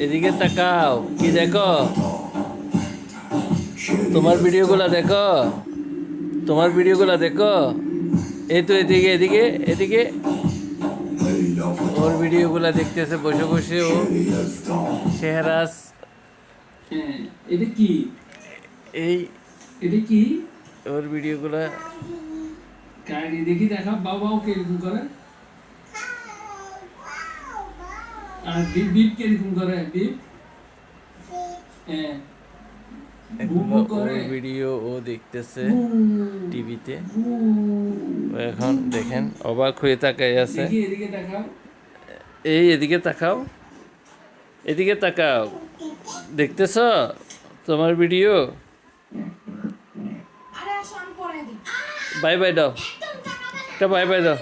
এদিকে তাকাও, কি দেখো? তোমার ভিডিওগুলো দেখো, তোমার ভিডিওগুলো দেখো। এই তো এদিকে এদিকে এদিকে ওর ভিডিওগুলো দেখতেছে বসে বসে ও। শেহরাজ হ্যাঁ, এটা কি? এই এটা কি? ওর ভিডিওগুলো। কাহিনী দেখি দেখা বাবাও কিরকম করে। আর বিপ বিপ কিরকম করে বিপ? হ্যাঁ, ভু এগুলো ভু ওর করে। ভিডিও ও দেখতেছে ভু, টিভিতে। ভু। ও এখন দেখেন অবাক হয়ে তাকাই আছে। দেখি এদিকে দেখাও। এই এদিকে তাকাও, এদিকে তাকাও, দেখতেছ তোমার ভিডিও? বাই বাই দাও, একটা বাই বাই দাও।